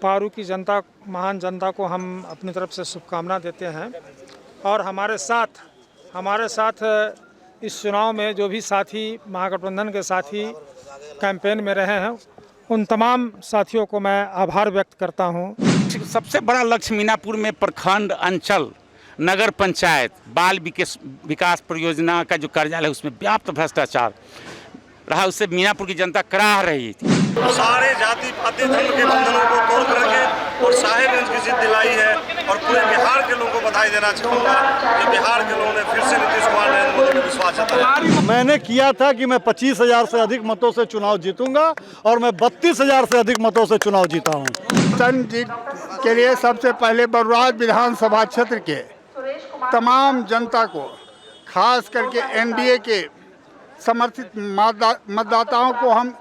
पारू की जनता, महान जनता को हम अपनी तरफ से शुभकामना देते हैं। और हमारे साथ इस चुनाव में जो भी साथी, महागठबंधन के साथी कैंपेन में रहे हैं, उन तमाम साथियों को मैं आभार व्यक्त करता हूं। सबसे बड़ा लक्ष्य मीनापुर में प्रखंड, अंचल, नगर पंचायत, बाल विकास परियोजना का जो कार्यालय है उसमें व्याप्त भ्रष्टाचार रहा, उससे मीनापुर की जनता कराह रही थी। सारे जाति पाति धर्म के बंधनों को तोड़ करके और साहेबगंज की जीत दिलाई है। और पूरे बिहार के लोगों को बधाई देना चाहूँगा कि बिहार के लोगों ने फिर से नीतीश कुमार नरेंद्र मोदी पर विश्वास जताया। मैंने किया था कि मैं 25,000 से अधिक मतों से चुनाव जीतूंगा और मैं 32,000 से अधिक मतों से चुनाव जीता हूँ। जीत के लिए सबसे पहले बरुराज विधानसभा क्षेत्र के तमाम जनता को, खास करके एनडीए के समर्थित मतदाताओं को हम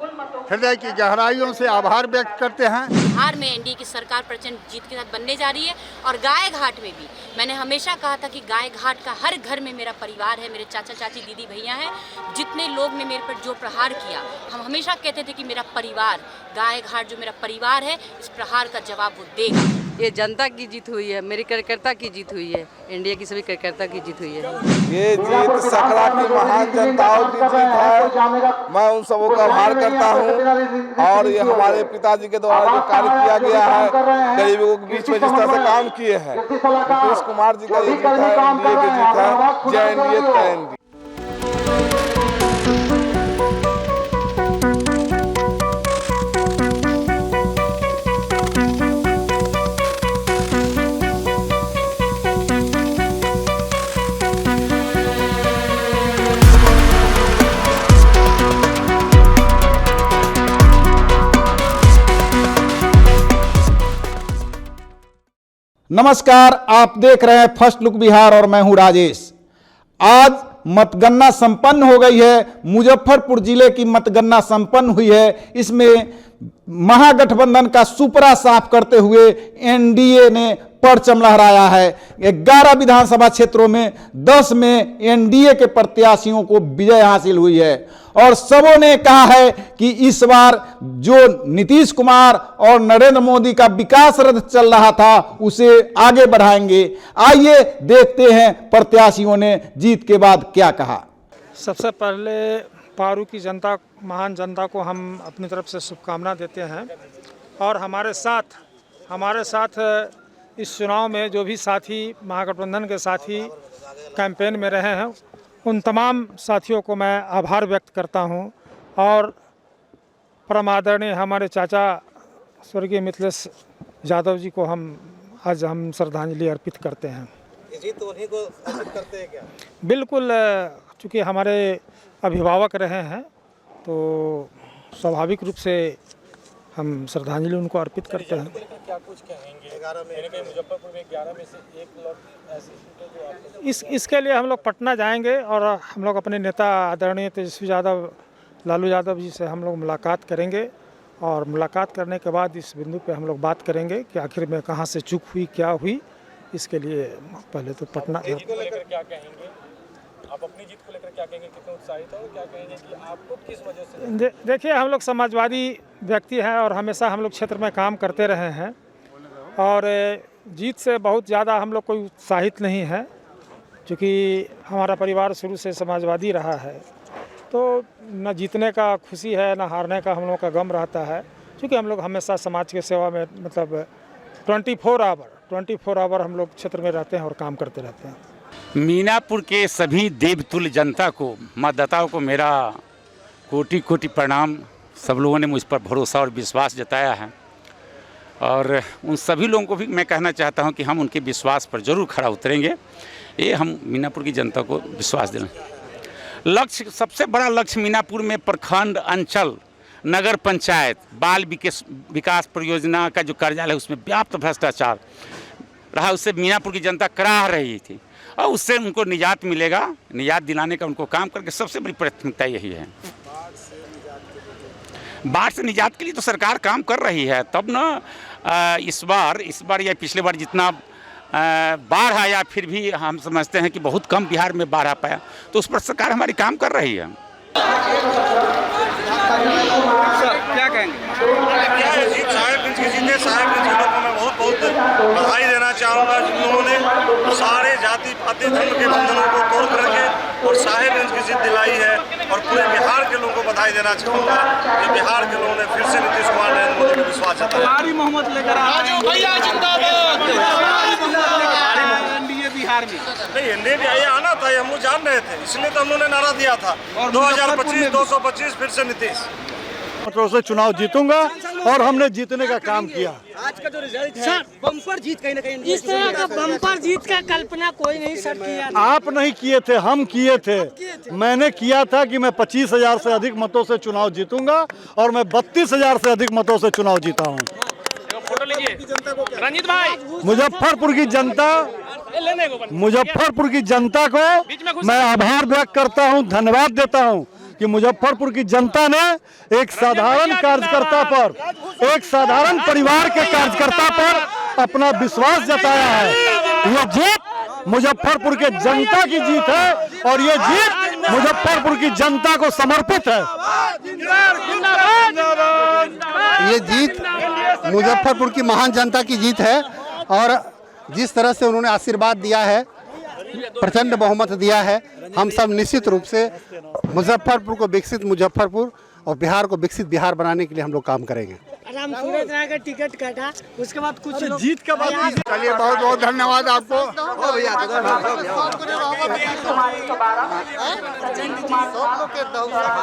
हृदय की गहराइयों से आभार व्यक्त करते हैं। बिहार में एनडीए की सरकार प्रचंड जीत के साथ बनने जा रही है। और गाय घाट में भी मैंने हमेशा कहा था कि गाय घाट का हर घर में मेरा परिवार है, मेरे चाचा चाची, दीदी भैया हैं। जितने लोग ने मेरे पर जो प्रहार किया, हम हमेशा कहते थे कि मेरा परिवार, गाय घाट जो मेरा परिवार है, इस प्रहार का जवाब वो देगा। ये जनता की जीत हुई है, मेरी कार्यकर्ता की जीत हुई है, इंडिया की सभी कार्यकर्ता की जीत हुई है। ये जीत सकरा की महान जनताओं की जीत है। मैं उन सबों का आभार करता हूँ। और ये हमारे पिताजी के द्वारा जो कार्य किया गया है, गरीबों के बीच में जिस तरह से काम किए हैं, नीतीश कुमार जी का ये जीत है, एनडीए की जीत है। जय एनडीए, जय एनडीए। नमस्कार, आप देख रहे हैं फर्स्ट लुक बिहार और मैं हूं राजेश। आज मतगणना संपन्न हो गई है। मुजफ्फरपुर जिले की मतगणना संपन्न हुई है। इसमें महागठबंधन का सुपरा साफ करते हुए एनडीए ने परचम लहराया है। 11 विधानसभा क्षेत्रों में 10 में एनडीए के प्रत्याशियों को विजय हासिल हुई है। और सबों ने कहा है कि इस बार जो नीतीश कुमार और नरेंद्र मोदी का विकास रथ चल रहा था उसे आगे बढ़ाएंगे। आइए देखते हैं प्रत्याशियों ने जीत के बाद क्या कहा। सबसे पहले पारू की जनता, महान जनता को हम अपनी तरफ से शुभकामना देते हैं। और हमारे साथ इस चुनाव में जो भी साथी, महागठबंधन के साथी कैंपेन में रहे हैं, उन तमाम साथियों को मैं आभार व्यक्त करता हूं। और परम आदरणीय हमारे चाचा स्वर्गीय मिथिलेश यादव जी को आज हम श्रद्धांजलि अर्पित करते हैं। जीत उन्हीं को अर्पित करते हैं क्या? बिल्कुल, चूँकि हमारे अभिभावक रहे हैं तो स्वाभाविक रूप से हम श्रद्धांजलि उनको अर्पित करते हैं। क्या कुछ कहेंगे? 11 में मुजफ्फरपुर में 11 में से 1 लॉट ऐसी सीटें जो आप इसके लिए हम लोग पटना जाएंगे और हम लोग अपने नेता आदरणीय तेजस्वी यादव, लालू यादव जी से हम लोग मुलाकात करेंगे। और मुलाकात करने के बाद इस बिंदु पे हम लोग बात करेंगे कि आखिर में कहाँ से चूक हुई, क्या हुई। इसके लिए पहले तो पटना। जीत को लेकर क्या कहेंगे? आप अपनी जीत को लेकर क्या कहेंगे? कितने उत्साहित हो? क्या कहेंगे कि आपको किस वजह से? देखिए, हम लोग समाजवादी व्यक्ति हैं और हमेशा हम लोग क्षेत्र में काम करते रहे हैं। और जीत से बहुत ज़्यादा हम लोग कोई उत्साहित नहीं है, क्योंकि हमारा परिवार शुरू से समाजवादी रहा है। तो न जीतने का खुशी है, न हारने का हम लोग का गम रहता है, क्योंकि हम लोग हमेशा समाज की सेवा में, मतलब 24 आवर हम लोग क्षेत्र में रहते हैं और काम करते रहते हैं। मीनापुर के सभी देवतुल्य जनता को, मतदाताओं को मेरा कोटि कोटि प्रणाम। सब लोगों ने मुझ पर भरोसा और विश्वास जताया है। और उन सभी लोगों को भी मैं कहना चाहता हूं कि हम उनके विश्वास पर जरूर खरा उतरेंगे। ये हम मीनापुर की जनता को विश्वास देना। लक्ष्य, सबसे बड़ा लक्ष्य मीनापुर में प्रखंड, अंचल, नगर पंचायत, बाल विकास परियोजना का जो कार्यालय है उसमें व्याप्त भ्रष्टाचार रहा, उससे मीनापुर की जनता कराह रही थी। और उससे उनको निजात मिलेगा। निजात दिलाने का उनको काम करके सबसे बड़ी प्राथमिकता यही है। बाढ़ से निजात के लिए तो सरकार काम कर रही है। तब न इस बार या पिछले बार जितना बाढ़ आया, फिर भी हम समझते हैं कि बहुत कम बिहार में बाढ़ आ पाया, तो उस पर सरकार हमारी काम कर रही है। क्या कहेंगे? साहेबगंज की जीत है। साहेबगंज बहुत बहुत बधाई देना चाहूँगा जिन लोगों ने सारे जाति पाति धर्म के बंधनों को तोड़ करके और साहेबगंज की जीत दिलाई है। और पूरे बिहार के लोगों को बधाई देना चाहूँगा कि बिहार के लोगों ने फिर से नीतीश कुमार नरेंद्र मोदी पर विश्वास जताया। नहीं, एनडीए भी आया आना था, हम लोग जान रहे थे, इसलिए तो हम लोगों ने नारा दिया था 2025 225 फिर से नीतीश मतों से चुनाव जीतूंगा और हमने जीतने का काम किया। आज का जो रिजल्ट है बम्पर जीत कहीं ना कहीं इस तरह का बम्पर जीत का कल्पना कोई नहीं सर किया। आप नहीं किए थे, हम किए थे। मैंने किया था कि मैं 25,000 से अधिक मतों से चुनाव जीतूंगा और मैं 32,000 से अधिक मतों से चुनाव जीता हूँ। रंजीत भाई, मुजफ्फरपुर की जनता को मैं आभार व्यक्त करता हूं, धन्यवाद देता हूं कि मुजफ्फरपुर की जनता ने एक साधारण कार्यकर्ता पर, एक साधारण परिवार के कार्यकर्ता पर अपना विश्वास जताया है। ये जीत मुजफ्फरपुर के जनता की जीत है और ये जीत मुजफ्फरपुर की जनता को समर्पित है। ये जीत मुजफ्फरपुर की महान जनता की जीत है और जिस तरह से उन्होंने आशीर्वाद दिया है, प्रचंड बहुमत दिया है, हम सब निश्चित रूप से मुजफ्फरपुर को विकसित मुजफ्फरपुर और बिहार को विकसित बिहार बनाने के लिए हम लोग काम करेंगे। राम सूरज राय का टिकट काटा, उसके बाद कुछ जीत के बाद चलिए, बहुत बहुत धन्यवाद आपको।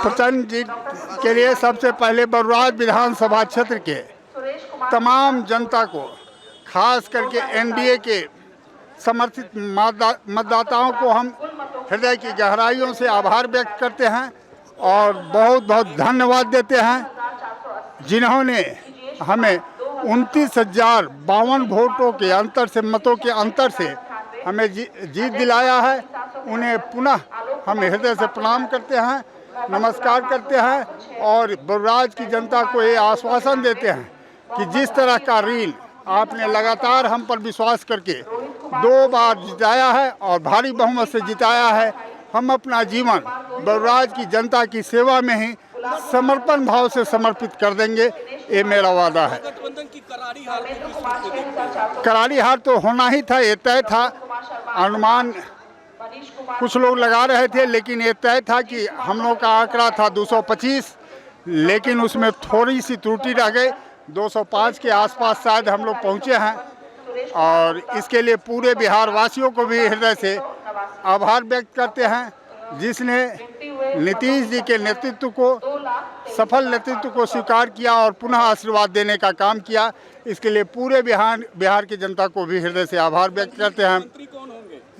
प्रचंड जीत के लिए सबसे पहले बरुराज विधानसभा क्षेत्र के तमाम जनता को, खास करके एनडीए के समर्थित मतदाताओं को हम हृदय की गहराइयों से आभार व्यक्त करते हैं और बहुत बहुत धन्यवाद देते हैं जिन्होंने हमें 29,052 वोटों के अंतर से, मतों के अंतर से हमें जीत दिलाया है। उन्हें पुनः हम हृदय से प्रणाम करते हैं, नमस्कार करते हैं और बरुराज की जनता को ये आश्वासन देते हैं कि जिस तरह का ऋण आपने लगातार हम पर विश्वास करके 2 बार जिताया है और भारी बहुमत से जिताया है, हम अपना जीवन बरुराज की जनता की सेवा में ही समर्पण भाव से समर्पित कर देंगे, ये मेरा वादा है। करारी हार तो होना ही था, ये तय था। अनुमान कुछ लोग लगा रहे थे, लेकिन ये तय था कि हम लोग का आंकड़ा था 225, लेकिन उसमें थोड़ी सी त्रुटि रह गई। 205 के आसपास शायद हम लोग पहुँचे हैं और इसके लिए पूरे बिहार वासियों को भी हृदय से आभार व्यक्त करते हैं, जिसने नीतीश जी के नेतृत्व को, सफल नेतृत्व को स्वीकार किया और पुनः आशीर्वाद देने का काम किया। इसके लिए पूरे बिहार की जनता को भी हृदय से आभार व्यक्त करते हैं।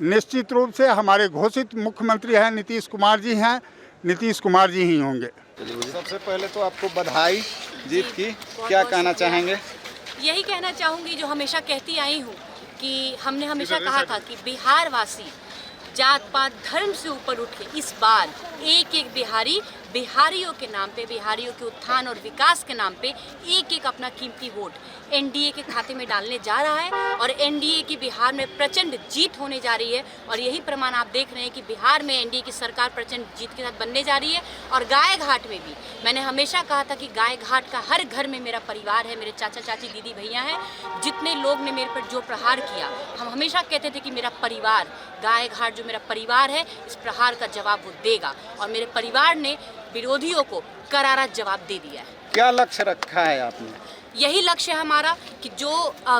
निश्चित रूप से हमारे घोषित मुख्यमंत्री हैं नीतीश कुमार जी हैं, नीतीश कुमार जी ही होंगे। सबसे पहले तो आपको बधाई जीत की, क्या कहना चाहेंगे? यही कहना चाहूँगी जो हमेशा कहती आई हूँ कि हमने हमेशा कहा था कि बिहार वासी जात पात धर्म से ऊपर उठ के इस बार एक एक बिहारी, बिहारियों के नाम पे, बिहारियों के उत्थान और विकास के नाम पे एक एक अपना कीमती वोट एनडीए के खाते में डालने जा रहा है और एनडीए की बिहार में प्रचंड जीत होने जा रही है। और यही प्रमाण आप देख रहे हैं कि बिहार में एनडीए की सरकार प्रचंड जीत के साथ बनने जा रही है। और गाय घाट में भी मैंने हमेशा कहा था कि गाय घाट का हर घर में मेरा परिवार है, मेरे चाचा चाची दीदी भैया हैं। जितने लोग ने मेरे पर जो प्रहार किया, हम हमेशा कहते थे कि मेरा परिवार, गाय घाट जो मेरा परिवार है, इस प्रहार का जवाब वो देगा और मेरे परिवार ने विरोधियों को करारा जवाब दे दिया है। क्या लक्ष्य रखा है आपने? यही लक्ष्य है हमारा कि जो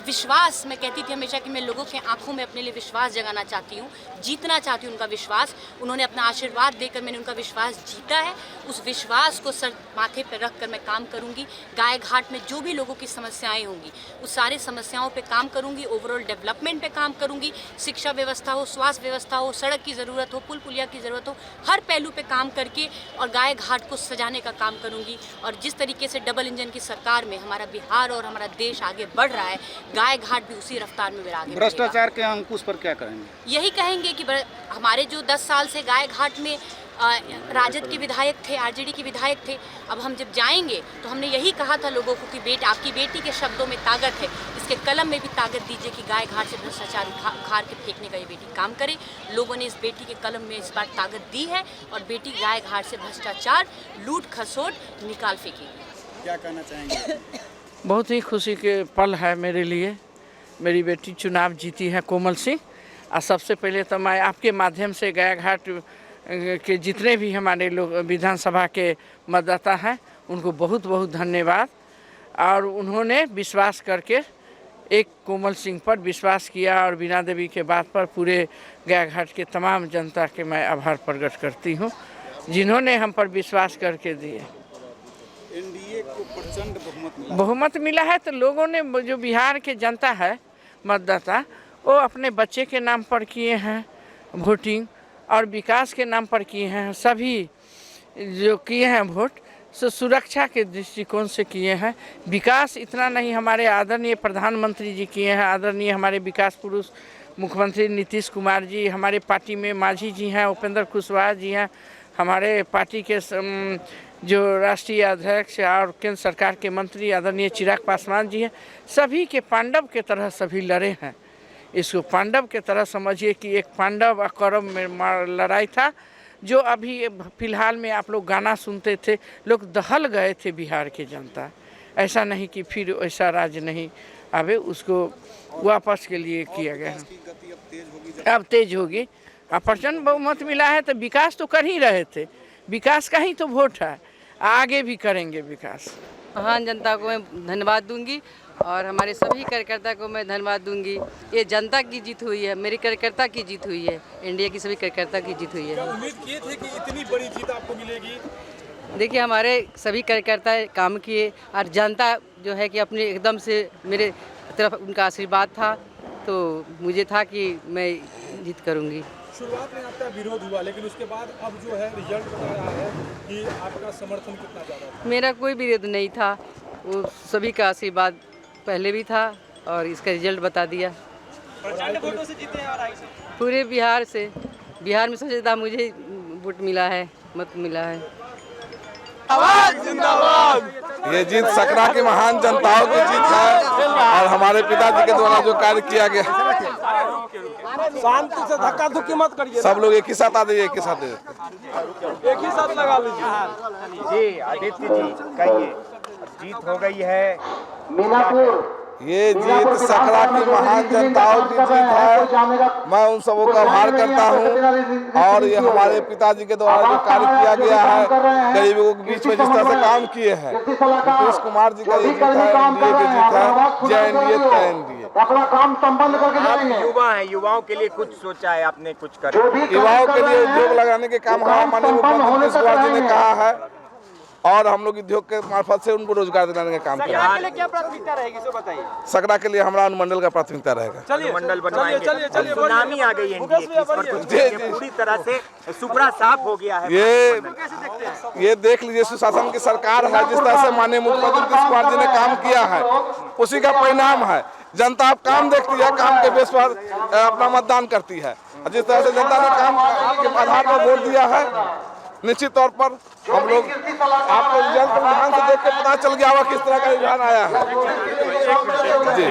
विश्वास, मैं कहती थी हमेशा कि मैं लोगों के आंखों में अपने लिए विश्वास जगाना चाहती हूँ, जीतना चाहती हूँ उनका विश्वास। उन्होंने अपना आशीर्वाद देकर मैंने उनका विश्वास जीता है। उस विश्वास को सर माथे पर रख कर मैं काम करूँगी। गाय घाट में जो भी लोगों की समस्याएं होंगी उस सारी समस्याओं पे काम करूँगी, ओवरऑल डेवलपमेंट पे काम करूँगी। शिक्षा व्यवस्था हो, स्वास्थ्य व्यवस्था हो, सड़क की ज़रूरत हो, पुल पुलिया की ज़रूरत हो, हर पहलू पे काम करके और गाय घाट को सजाने का काम करूँगी। और जिस तरीके से डबल इंजन की सरकार में हमारा बिहार और हमारा देश आगे बढ़ रहा है, गाय घाट भी उसी रफ्तार में मेरा आगे बढ़ेगा। भ्रष्टाचार के अंकुश पर क्या करेंगे? यही कहेंगे कि हमारे जो 10 साल से गाय घाट में राजद के विधायक थे, आरजेडी के विधायक थे, अब हम जब जाएंगे तो हमने यही कहा था लोगों को कि आपकी बेटी के शब्दों में ताकत है, इसके कलम में भी ताकत दीजिए कि गाय घाट से भ्रष्टाचार उखाड़ के फेंकने का ये बेटी काम करे। लोगों ने इस बेटी के कलम में इस बार ताकत दी है और बेटी गाय घाट से भ्रष्टाचार, लूट खसोट निकाल फेंकेगी। क्या कहना चाहेंगे? बहुत ही खुशी के पल है मेरे लिए मेरी बेटी चुनाव जीती है कोमल सिंह। और सबसे पहले तो मैं आपके माध्यम से गया घाट के जितने भी हमारे लोग विधानसभा के मतदाता हैं उनको बहुत बहुत धन्यवाद। और उन्होंने विश्वास करके एक कोमल सिंह पर विश्वास किया और बीना देवी के बात पर पूरे गया घाट के तमाम जनता के मैं आभार प्रकट करती हूँ जिन्होंने हम पर विश्वास करके दिए। एनडीए को प्रचंड बहुमत मिला है तो लोगों ने जो बिहार के जनता है मतदाता वो अपने बच्चे के नाम पर किए हैं वोटिंग और विकास के नाम पर किए हैं। सभी जो किए हैं वोट सो सुरक्षा के दृष्टिकोण से किए हैं। विकास इतना नहीं, हमारे आदरणीय प्रधानमंत्री जी किए हैं, आदरणीय हमारे विकास पुरुष मुख्यमंत्री नीतीश कुमार जी, हमारे पार्टी में मांझी जी हैं, उपेंद्र कुशवाहा जी हैं, हमारे पार्टी के जो राष्ट्रीय अध्यक्ष और केंद्र सरकार के मंत्री आदरणीय चिराग पासवान जी हैं। सभी के पांडव के तरह सभी लड़े हैं। इसको पांडव के तरह समझिए कि एक पांडव और कौरव में लड़ाई था। जो अभी फिलहाल में आप लोग गाना सुनते थे, लोग दहल गए थे बिहार के जनता। ऐसा नहीं कि फिर ऐसा राज नहीं आवे, उसको वापस के लिए किया गया है। अब तेज होगी। अब प्रचंड बहुमत मिला है तो विकास तो कर ही रहे थे, विकास का ही तो वोट है, आगे भी करेंगे विकास। महान जनता को मैं धन्यवाद दूंगी और हमारे सभी कार्यकर्ता को मैं धन्यवाद दूंगी। ये जनता की जीत हुई है, मेरी कार्यकर्ता की जीत हुई है, एनडीए की सभी कार्यकर्ता की जीत हुई है। उम्मीद किए थे कि इतनी बड़ी जीत आपको मिलेगी? देखिए हमारे सभी कार्यकर्ता काम किए और जनता जो है कि अपने एकदम से मेरे तरफ उनका आशीर्वाद था तो मुझे था कि मैं जीत करूँगी। शुरुआत में आपका विरोध हुआ लेकिन उसके बाद अब जो है रिजल्ट बता रहा है कि आपका समर्थन कितना ज़्यादा था? मेरा कोई विरोध नहीं था, वो सभी का आशीर्वाद पहले भी था और इसका रिजल्ट बता दिया। वोटों से जीते हैं और पूरे बिहार से, बिहार में सबसे ज़्यादा मुझे वोट मिला है, मत मिला है। ये जीत सकरा की महान जनताओं की जीत है और हमारे पिताजी के द्वारा जो कार्य किया गया। शांति से धक्का धुक्की मत करिए, सब लोग एक ही साथ आ जाइए, एक ही साथ एक ही साथ लगा लीजिए। जी आदित्य जी कहिए, जीत हो गई है मीनापुर। ये जीत सकरा की महान जनताओं की जीत है। मैं उन सबों का आभार करता हूँ और ये हमारे पिताजी के द्वारा जो कार्य किया गया है, गरीबों के बीच में जिस तरह से काम किए हैं, नीतीश कुमार जी का ये जीत है, एनडीए की जीत है। जय एनडीए, जय एनडीए। अपना काम संपन्न करके जाएंगे। युवा है, युवाओं के लिए कुछ सोचा है आपने? कुछ कर युवाओं के लिए उद्योग लगाने के काम हमारे माननीय मुख्यमंत्री नीतीश कुमार जी ने कहा है और हम लोग उद्योग के मार्फत से उनको रोजगार दिलाने का काम करेंगे। के लिए क्या प्राथमिकता रहेगी सो बताइए। सकरा के लिए हमारा अनुमंडल का प्राथमिकता रहेगा। अनुमंडल बनवाएंगे। सुनामी आ गई है इस पर कुछ पूरी तरह से सुपड़ा साफ हो गया है। ये देख लीजिए, सुशासन की सरकार है, जिस तरह से माननीय मुख्यमंत्री नीतीश कुमार जी ने काम किया है उसी का परिणाम है। जनता अब काम देखती है, काम के बेस पर अपना मतदान करती है। जिस तरह से जनता ने काम के आधार पर वोट दिया है, निश्चित तौर पर हम लोग आपको रिजल्ट ध्यान से देख के पता चल गया होगा किस तरह का रुझान आया है। जी।